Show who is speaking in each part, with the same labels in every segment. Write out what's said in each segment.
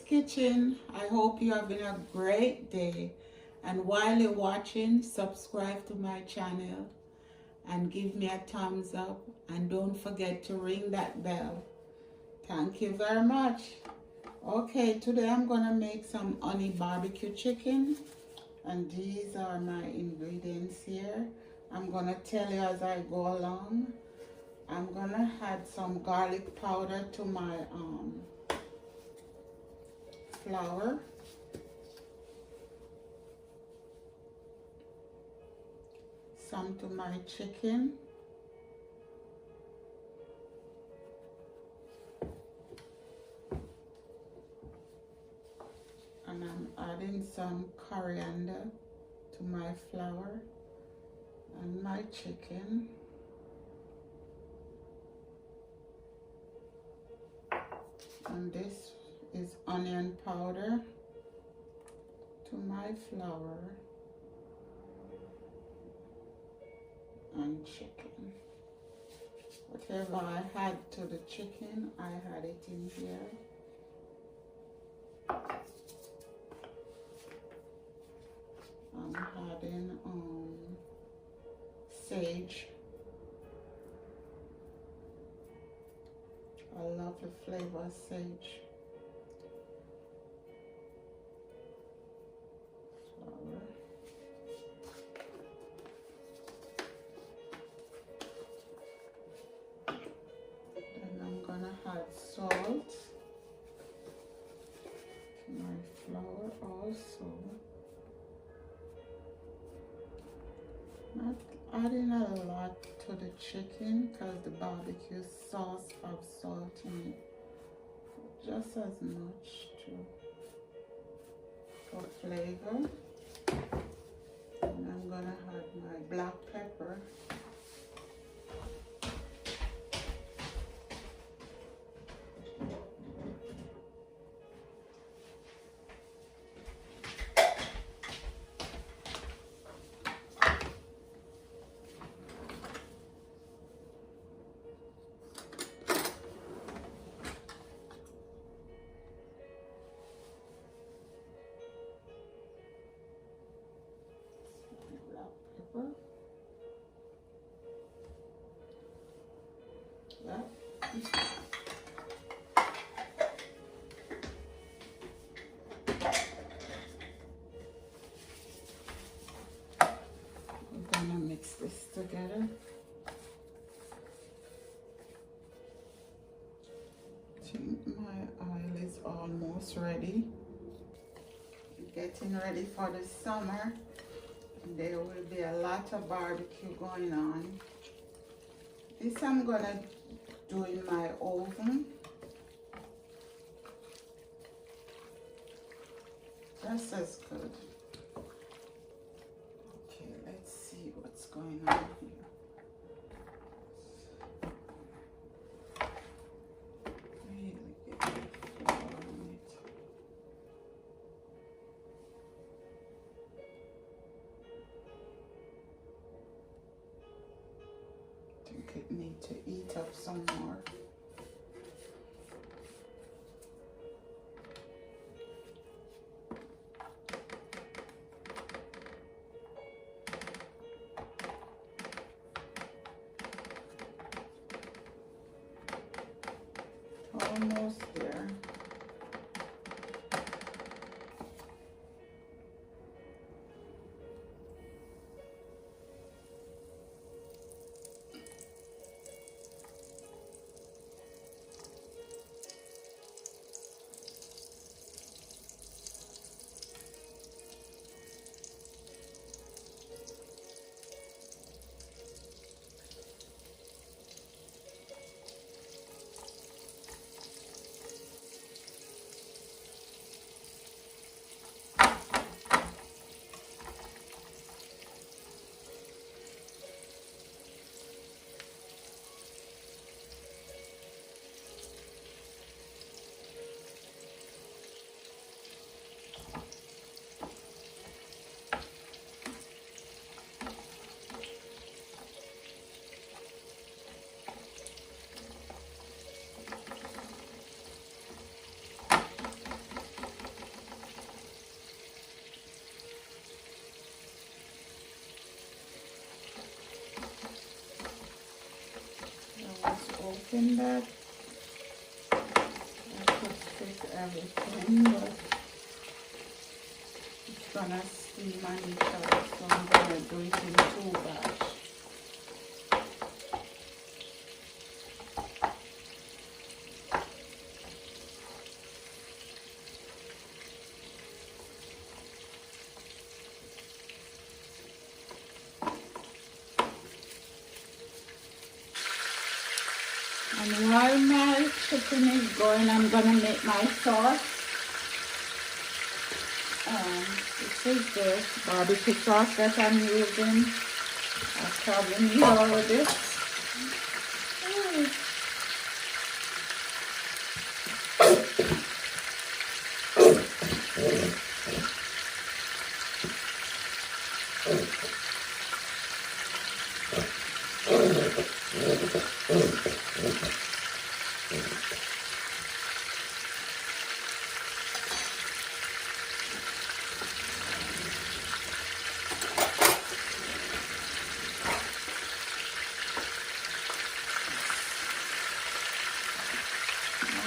Speaker 1: Kitchen. I hope you're having a great day. And while you're watching, subscribe to my channel and give me a thumbs up. And don't forget to ring that bell. Thank you very much. Okay, today I'm gonna make some honey barbecue chicken. And these are my ingredients here. I'm gonna tell you as I go along. I'm gonna add some garlic powder to my flour. Some to my chicken. And I'm adding some coriander to my flour and my chicken. And this is onion powder to my flour and chicken. Whatever I had to the chicken, I had it in here. I'm adding sage. I love the flavor of sage. Flour. Then I'm gonna add salt to my flour also. Not adding a lot to the chicken because the barbecue sauce has salt in it. Just as much for flavor. And I'm gonna add my black pepper. Yeah. We're gonna mix this together. I think my oil is almost ready. Getting ready for the summer. There will be a lot of barbecue going on. This I'm gonna do in my oven. Just as good. Okay, let's see what's going on here. Really get the flour on it. I think it needs to eat up some more. Almost there. thinking that I could fit everything, but it's gonna steam on each other, so I'm gonna do it in 2 batch. And while my chicken is going, I'm gonna make my sauce. This is the barbecue sauce that I'm using. I probably need all of this.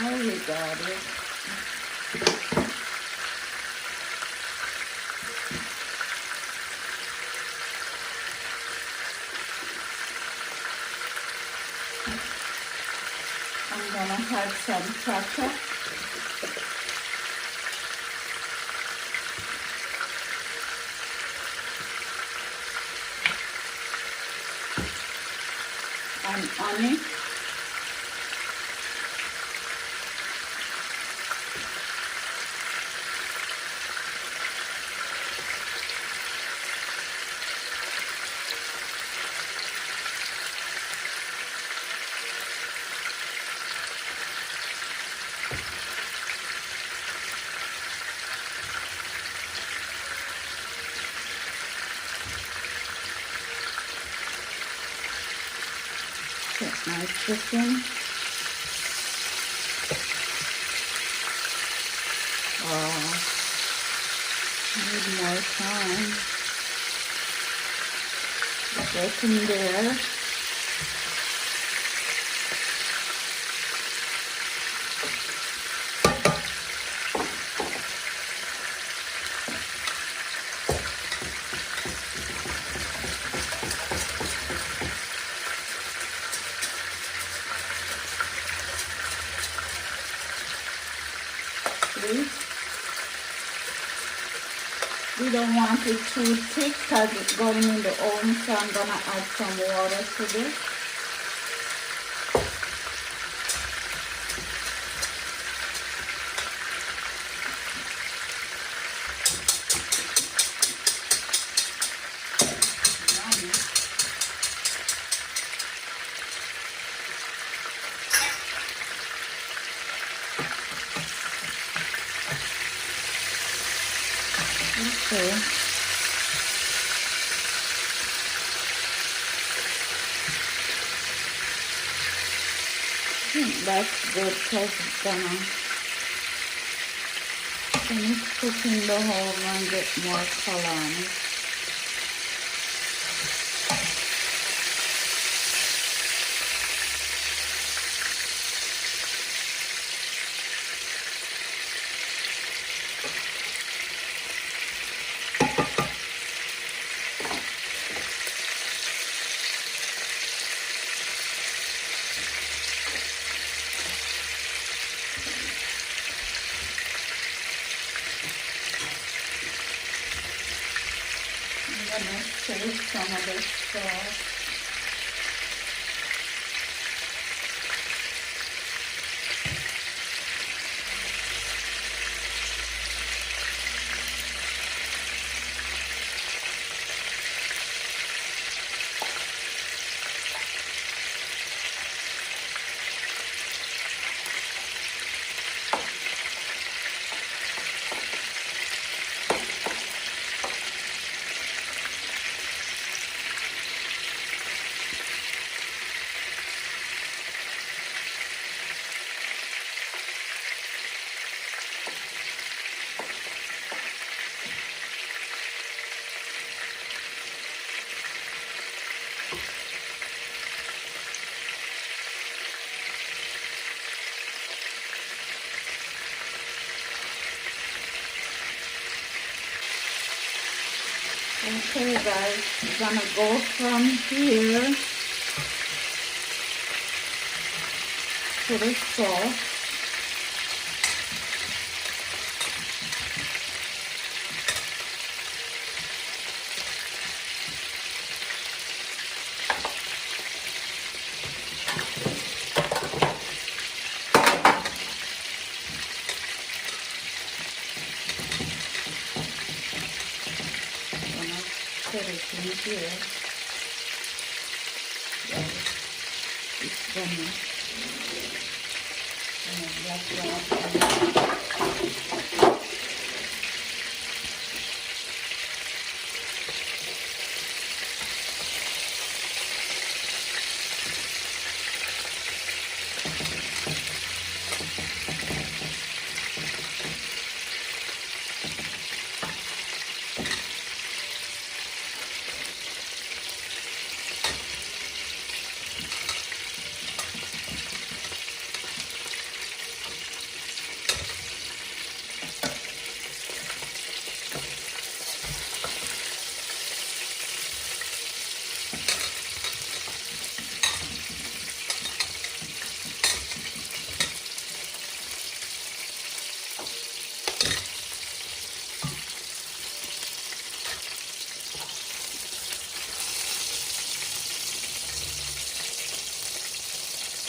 Speaker 1: Oh, you got it. I'm gonna add some pepper. And onion. Put my chicken. Oh, need more time. Get in there. See? We don't want it too thick because it's going in the oven, so I'm gonna add some water to this. Okay. That's good because it's gonna finish cooking the whole and get more color on it. I'm gonna save some of this sauce. Okay guys, we're gonna go from here to the sauce. Put it in here. It's gonna black.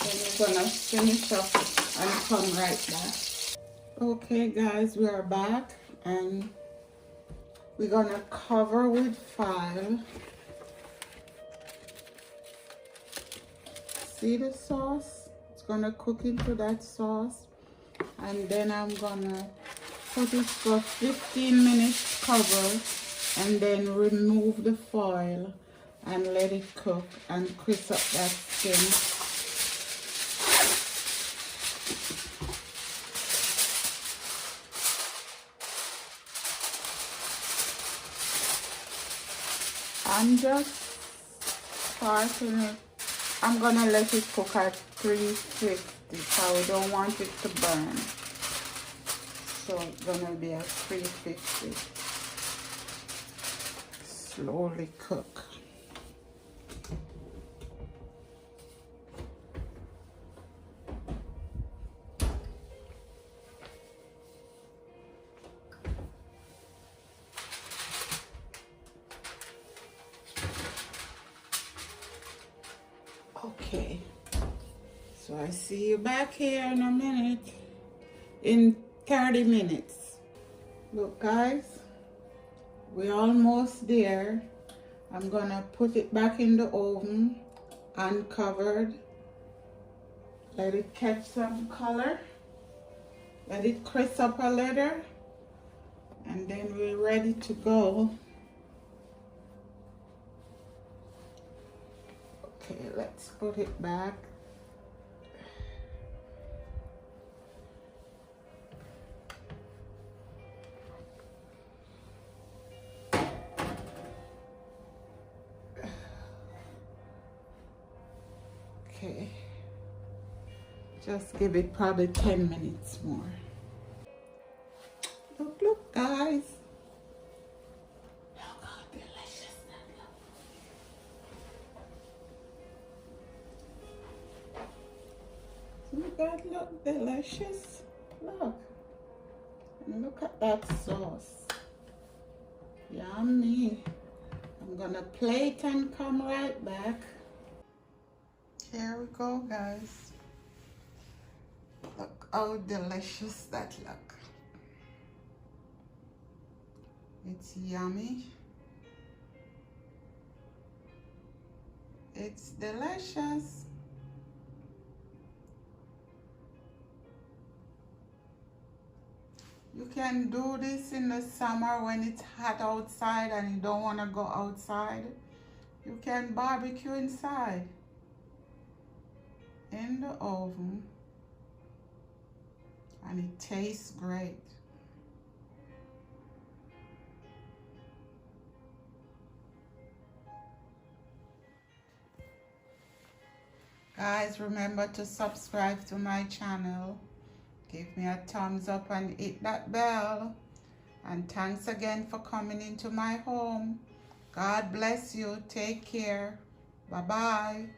Speaker 1: Then we're gonna finish up and come right back. Okay guys, we are back and we're gonna cover with foil. See the sauce? It's gonna cook into that sauce, and then I'm gonna put it for 15 minutes cover and then remove the foil and let it cook and crisp up that skin. I'm just starting it. I'm gonna let it cook at 350, so I don't want it to burn. So it's gonna be at 350. Slowly cook. Okay, so I see you back here in a minute, in 30 minutes. Look guys, we're almost there. I'm gonna put it back in the oven, uncovered. Let it catch some color. Let it crisp up a little. And then we're ready to go. Okay, let's put it back. Okay, just give it probably 10 minutes more. Look guys. Look how delicious that looks. Doesn't that look delicious? Look. And look at that sauce. Yummy. I'm gonna plate and come right back. Here we go guys. Look how delicious that look. It's yummy. It's delicious. You can do this in the summer when it's hot outside and you don't want to go outside. You can barbecue inside in the oven and it tastes great. Guys, remember to subscribe to my channel. Give me a thumbs up and hit that bell. And thanks again for coming into my home. God bless you. Take care. Bye-bye.